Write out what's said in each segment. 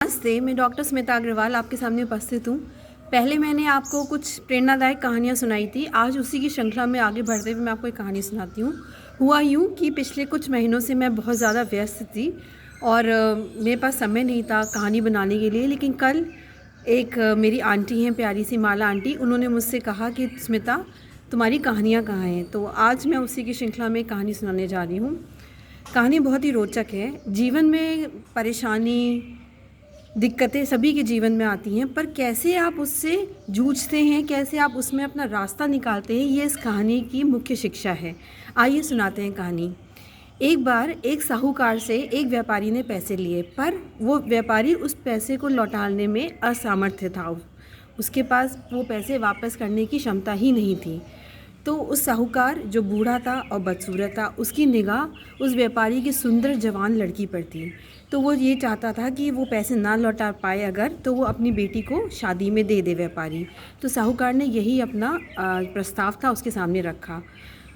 नमस्ते, मैं डॉक्टर स्मिता अग्रवाल आपके सामने उपस्थित हूँ। पहले मैंने आपको कुछ प्रेरणादायक कहानियाँ सुनाई थी। आज उसी की श्रृंखला में आगे बढ़ते हुए मैं आपको एक कहानी सुनाती हूँ। हुआ यूँ कि पिछले कुछ महीनों से मैं बहुत ज़्यादा व्यस्त थी और मेरे पास समय नहीं था कहानी बनाने के लिए। लेकिन कल एक मेरी आंटी हैं, प्यारी सी माला आंटी, उन्होंने मुझसे कहा कि स्मिता, तुम्हारी कहानियाँ कहाँ हैं। तो आज मैं उसी की श्रृंखला में कहानी सुनाने जा रही हूँ। कहानी बहुत ही रोचक है। जीवन में परेशानी, दिक्कतें सभी के जीवन में आती हैं, पर कैसे आप उससे जूझते हैं, कैसे आप उसमें अपना रास्ता निकालते हैं, ये इस कहानी की मुख्य शिक्षा है। आइए सुनाते हैं कहानी। एक बार एक साहूकार से एक व्यापारी ने पैसे लिए, पर वो व्यापारी उस पैसे को लौटाने में असमर्थ था। उसके पास वो पैसे वापस करने की क्षमता ही नहीं थी। तो उस साहूकार, जो बूढ़ा था और बदसूरत था, उसकी निगाह उस व्यापारी की सुंदर जवान लड़की पर थी। तो वो ये चाहता था कि वो पैसे ना लौटा पाए अगर, तो वो अपनी बेटी को शादी में दे दे व्यापारी। तो साहूकार ने यही अपना प्रस्ताव था उसके सामने रखा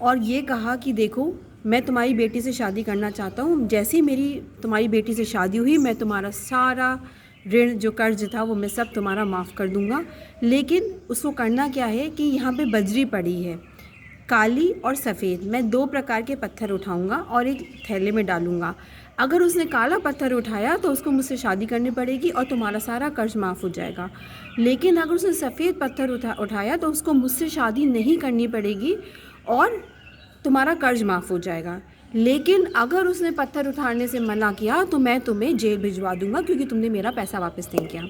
और ये कहा कि देखो, मैं तुम्हारी बेटी से शादी करना चाहता हूँ। जैसे ही मेरी तुम्हारी बेटी से शादी हुई, मैं तुम्हारा सारा ऋण, जो कर्ज था, वो मैं सब तुम्हारा माफ़ कर दूँगा। लेकिन उसको करना क्या है कि यहाँ पे बजरी पड़ी है, काली और सफ़ेद। मैं दो प्रकार के पत्थर उठाऊंगा और एक थैले में डालूंगा। अगर उसने काला पत्थर उठाया तो उसको मुझसे शादी करनी पड़ेगी और तुम्हारा सारा कर्ज माफ़ हो जाएगा। लेकिन अगर उसने सफ़ेद पत्थर उठाया तो उसको मुझसे शादी नहीं करनी पड़ेगी और तुम्हारा कर्ज माफ़ हो जाएगा। लेकिन अगर उसने पत्थर उठाने से मना किया तो मैं तुम्हें जेल भिजवा दूंगा, क्योंकि तुमने मेरा पैसा वापस नहीं किया।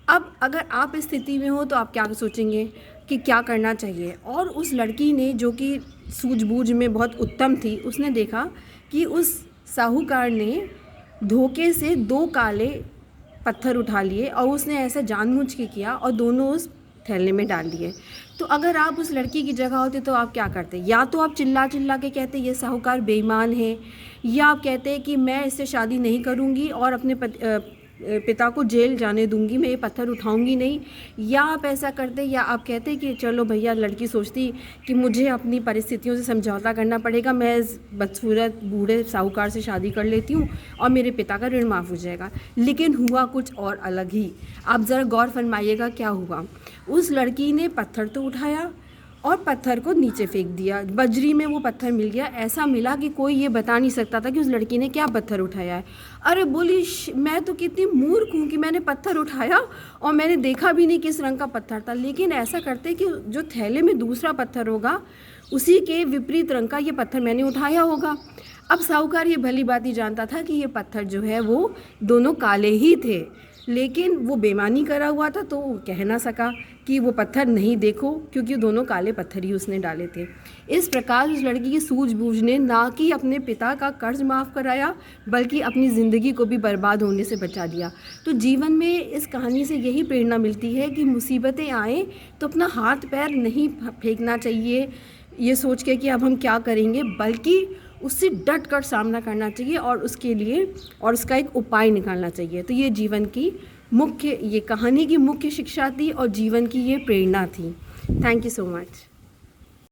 अब अगर आप इस स्थिति में हो तो आप क्या सोचेंगे कि क्या करना चाहिए। और उस लड़की ने, जो कि सूझबूझ में बहुत उत्तम थी, उसने देखा कि उस साहूकार ने धोखे से दो काले पत्थर उठा लिए और उसने ऐसा जानबूझ के किया और दोनों उस थैले में डाल दिए। तो अगर आप उस लड़की की जगह होते तो आप क्या करते? या तो आप चिल्ला चिल्ला के कहते ये साहूकार बेईमान है, या आप कहते कि मैं इससे शादी नहीं करूँगी और अपने पिता को जेल जाने दूंगी, मैं ये पत्थर उठाऊंगी नहीं। या आप ऐसा करते, या आप कहते कि चलो भैया, लड़की सोचती कि मुझे अपनी परिस्थितियों से समझौता करना पड़ेगा, मैं इस बदसूरत बूढ़े साहूकार से शादी कर लेती हूँ और मेरे पिता का ऋण माफ़ हो जाएगा। लेकिन हुआ कुछ और अलग ही। आप ज़रा गौर फरमाइएगा क्या हुआ। उस लड़की ने पत्थर तो उठाया और पत्थर को नीचे फेंक दिया। बजरी में वो पत्थर मिल गया। ऐसा मिला कि कोई ये बता नहीं सकता था कि उस लड़की ने क्या पत्थर उठाया है। अरे बोली, मैं तो कितनी मूर्ख हूँ कि मैंने पत्थर उठाया और मैंने देखा भी नहीं किस रंग का पत्थर था। लेकिन ऐसा करते कि जो थैले में दूसरा पत्थर होगा, उसी के विपरीत रंग का ये पत्थर मैंने उठाया होगा। अब साहूकार ये भली बात ही जानता था कि ये पत्थर जो है वो दोनों काले ही थे, लेकिन वो बेईमानी करा हुआ था, तो वो कह ना सका कि वो पत्थर नहीं देखो, क्योंकि दोनों काले पत्थर ही उसने डाले थे। इस प्रकार उस लड़की की सूझबूझ ने ना कि अपने पिता का कर्ज माफ़ कराया, बल्कि अपनी ज़िंदगी को भी बर्बाद होने से बचा दिया। तो जीवन में इस कहानी से यही प्रेरणा मिलती है कि मुसीबतें आएँ तो अपना हाथ पैर नहीं फेंकना चाहिए ये सोच के कि अब हम क्या करेंगे, बल्कि उससे डट कर सामना करना चाहिए और उसके लिए और उसका एक उपाय निकालना चाहिए। तो ये जीवन की मुख्य, ये कहानी की मुख्य शिक्षा थी और जीवन की ये प्रेरणा थी। Thank you so much.